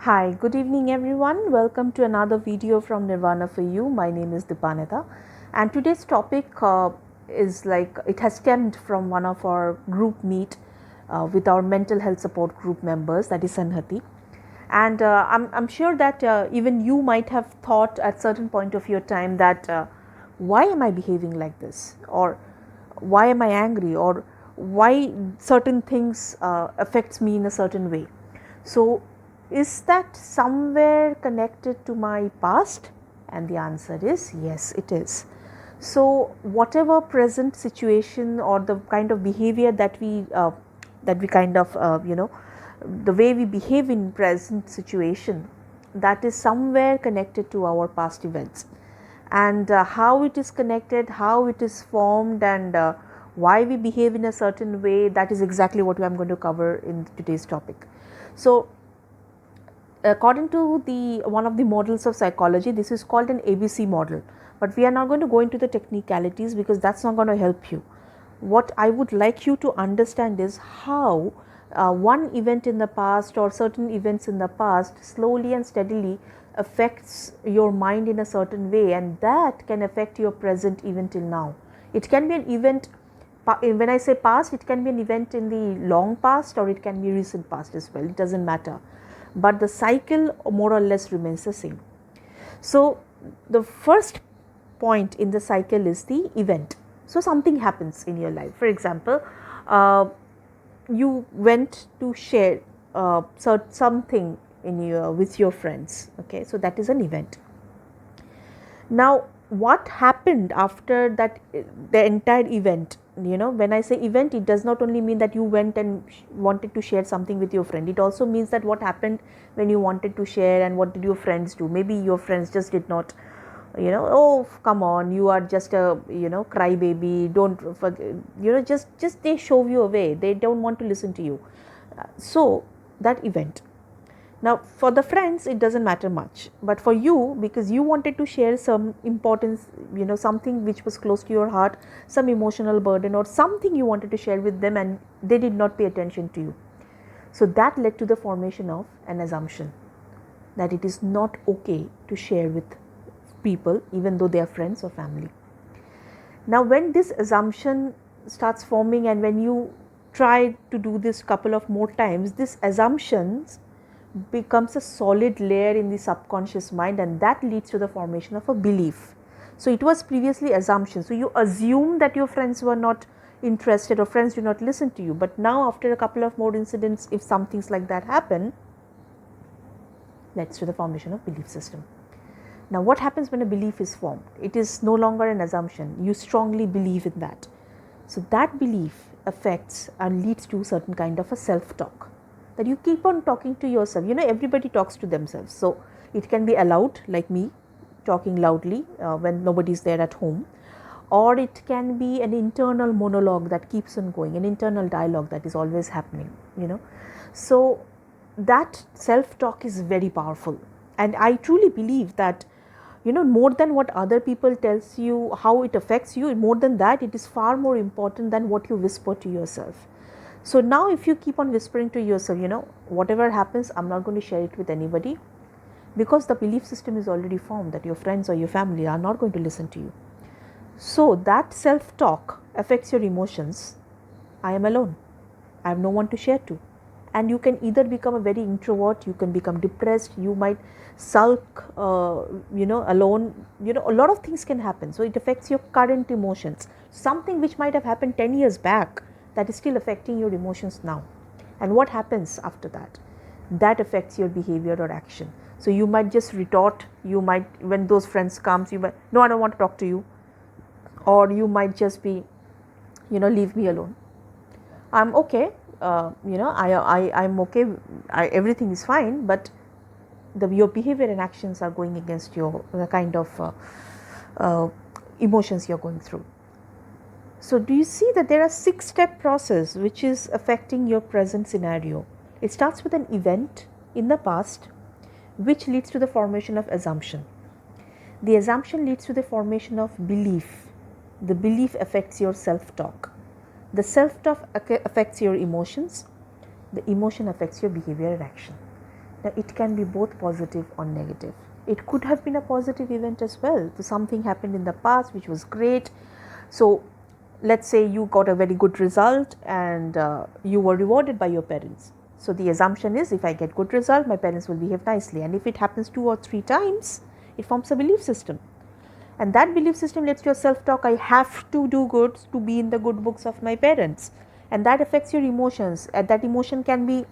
Hi, good evening everyone. Welcome to another video from Nirvana for You. My name is Dipanita, and today's topic is like it has stemmed from one of our group meet with our mental health support group members, that is Sanhati. And I'm sure that even you might have thought at certain point of your time that why am I behaving like this, or why am I angry, or why certain things affects me in a certain way. So is that somewhere connected to my past? And the answer is yes, it is. So whatever present situation or the kind of behavior that we kind of the way we behave in present situation, that is somewhere connected to our past events, and how it is connected, how it is formed, and why we behave in a certain way, that is exactly what I am going to cover in today's topic. So according to the one of the models of psychology, this is called an ABC model, but we are not going to go into the technicalities because that's not going to help you. What I would like you to understand is how one event in the past or certain events in the past slowly and steadily affects your mind in a certain way, and that can affect your present even till now. It can be an event, when I say past, it can be an event in the long past or it can be recent past as well, it doesn't matter, but the cycle more or less remains the same. So the first point in the cycle is the event. So something happens in your life. For example, uh, you went to share something in your with your friends. Okay, so that is an event. Now what happened after that, the entire event, when I say event, it does not only mean that you went and wanted to share something with your friend. It also means that what happened when you wanted to share, and what did your friends do. Maybe your friends just did not, oh come on, you are just a crybaby, don't forget, just they shove you away, they don't want to listen to you. So that event. Now for the friends it doesn't matter much, but for you, because you wanted to share some importance, something which was close to your heart, some emotional burden or something you wanted to share with them, and they did not pay attention to you. So that led to the formation of an assumption that it is not okay to share with people even though they are friends or family. Now when this assumption starts forming, and when you try to do this couple of more times, this assumptions becomes a solid layer in the subconscious mind, and that leads to the formation of a belief. So it was previously assumption, so you assume that your friends were not interested or friends do not listen to you, but now after a couple of more incidents, if some things like that happen, leads to the formation of belief system. Now what happens when a belief is formed? It is no longer an assumption, you strongly believe in that. So that belief affects and leads to certain kind of a self-talk, that you keep on talking to yourself. Everybody talks to themselves. So it can be aloud, like me talking loudly when nobody is there at home, or it can be an internal monologue that keeps on going, an internal dialogue that is always happening. So that self-talk is very powerful, and I truly believe that more than what other people tells you how it affects you, more than that, it is far more important than what you whisper to yourself. So now if you keep on whispering to yourself, whatever happens, I'm not going to share it with anybody, because the belief system is already formed that your friends or your family are not going to listen to you. So that self talk affects your emotions. I am alone, I have no one to share to. And you can either become a very introvert, you can become depressed, you might sulk, alone, a lot of things can happen. So it affects your current emotions, something which might have happened 10 years back, that is still affecting your emotions now. And what happens after that? That affects your behavior or action. So you might just retort, you might, when those friends comes, you might, no, I don't want to talk to you, or you might just be, leave me alone, I'm okay, I'm okay, everything is fine, but your behavior and actions are going against your the kind of uh, emotions you're going through. So do you see that there are 6-step process which is affecting your present scenario? It starts with an event in the past which leads to the formation of assumption. The assumption leads to the formation of belief. The belief affects your self-talk. The self-talk affects your emotions. The emotion affects your behavior and action. Now, it can be both positive or negative. It could have been a positive event as well. So something happened in the past which was great. So let's say you got a very good result and you were rewarded by your parents. So the assumption is, if I get good result, my parents will behave nicely. And if it happens 2 or 3 times, it forms a belief system. And that belief system lets your self-talk, I have to do good to be in the good books of my parents. And that affects your emotions. And that emotion can be,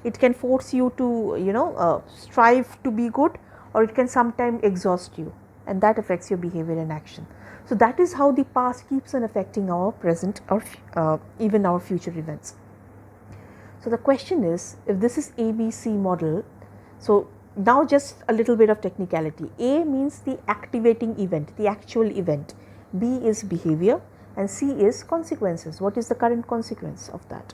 it can force you to, strive to be good, or it can sometimes exhaust you. And that affects your behavior and action. So that is how the past keeps on affecting our present or even our future events. So the question is, if this is ABC model, so now just a little bit of technicality. A means the activating event, the actual event. B is behavior and C is consequences. What is the current consequence of that?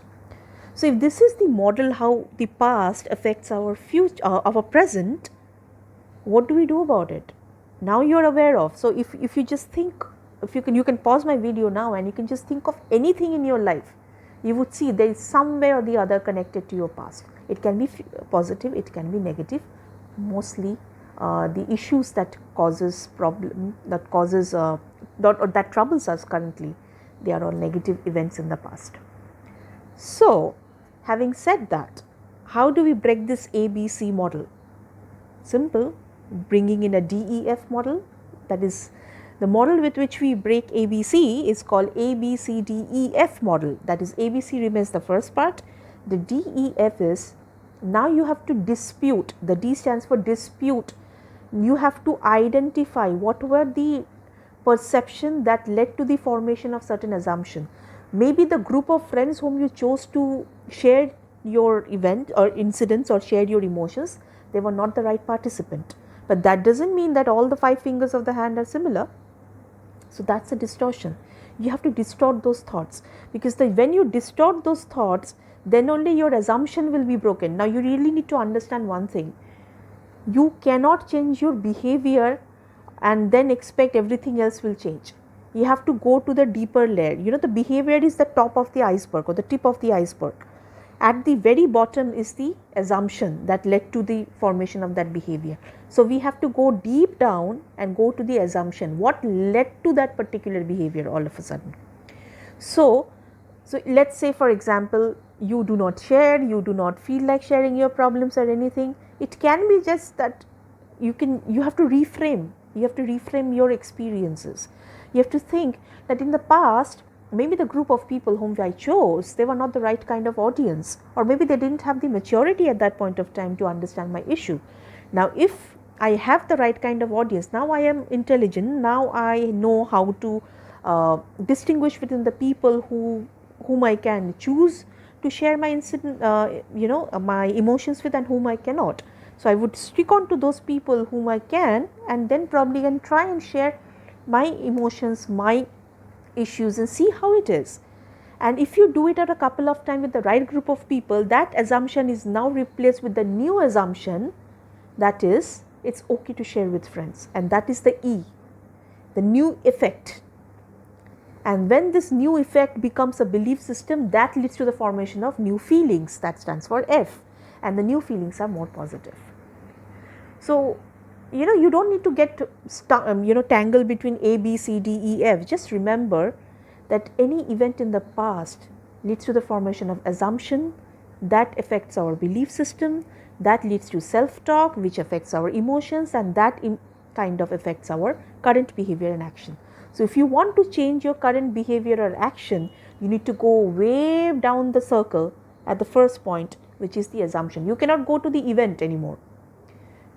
So if this is the model how the past affects our future, our present, what do we do about it? Now you are aware of. So if you just think, if you can pause my video now and you can just think of anything in your life, you would see there is some way or the other connected to your past. It can be positive, it can be negative. Mostly the issues that causes problem, that causes or that troubles us currently, they are all negative events in the past. So having said that, how do we break this ABC model? Simple, bringing in a DEF model. That is, the model with which we break ABC is called ABCDEF model. That is, ABC remains the first part. The DEF is, now you have to dispute. The D stands for dispute. You have to identify what were the perception that led to the formation of certain assumption. Maybe the group of friends whom you chose to share your event or incidents or share your emotions, they were not the right participant. But that doesn't mean that all the 5 fingers of the hand are similar. So that's a distortion. You have to distort those thoughts, because when you distort those thoughts, then only your assumption will be broken. Now you really need to understand one thing. You cannot change your behavior and then expect everything else will change. You have to go to the deeper layer. The behavior is the top of the iceberg or the tip of the iceberg. At the very bottom is the assumption that led to the formation of that behavior. So we have to go deep down and go to the assumption. What led to that particular behavior all of a sudden? So let's say, for example, you do not share, you do not feel like sharing your problems or anything. It can be just that you have to reframe. You have to reframe your experiences. You have to think that in the past, maybe the group of people whom I chose, they were not the right kind of audience, or maybe they didn't have the maturity at that point of time to understand my issue. Now, if I have the right kind of audience, now I am intelligent, now I know how to distinguish within the people whom I can choose to share my incident, my emotions with, and whom I cannot. So I would stick on to those people whom I can, and then probably can try and share my emotions, my issues, and see how it is. And if you do it at a couple of times with the right group of people, that assumption is now replaced with the new assumption, that is, it's okay to share with friends. And that is the E, the new effect. And when this new effect becomes a belief system, that leads to the formation of new feelings. That stands for F. And the new feelings are more positive. So, you don't need to get tangled between A, B, C, D, E, F. Just remember that any event in the past leads to the formation of assumption, that affects our belief system, that leads to self-talk, which affects our emotions, and that kind of affects our current behavior and action. So if you want to change your current behavior or action, you need to go way down the circle at the first point, which is the assumption. You cannot go to the event anymore.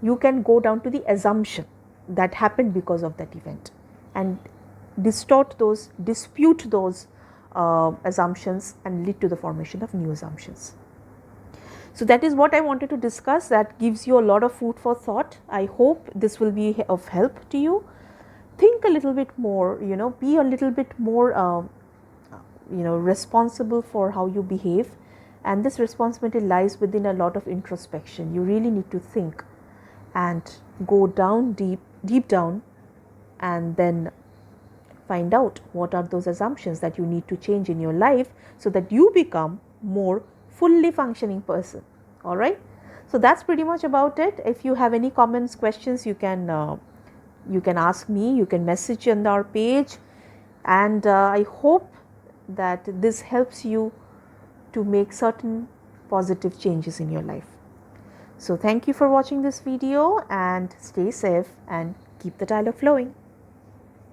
You can go down to the assumption that happened because of that event, and dispute those assumptions and lead to the formation of new assumptions. So that is what I wanted to discuss. That gives you a lot of food for thought. I hope this will be of help to you. Think a little bit more, be a little bit more, responsible for how you behave. And this responsibility lies within a lot of introspection. You really need to think and go down deep down, and then find out what are those assumptions that you need to change in your life so that you become more fully functioning person. All right. So that's pretty much about it. If you have any comments, questions, you can ask me, you can message on our page, and I hope that this helps you to make certain positive changes in your life. So thank you for watching this video, and stay safe and keep the dialogue flowing.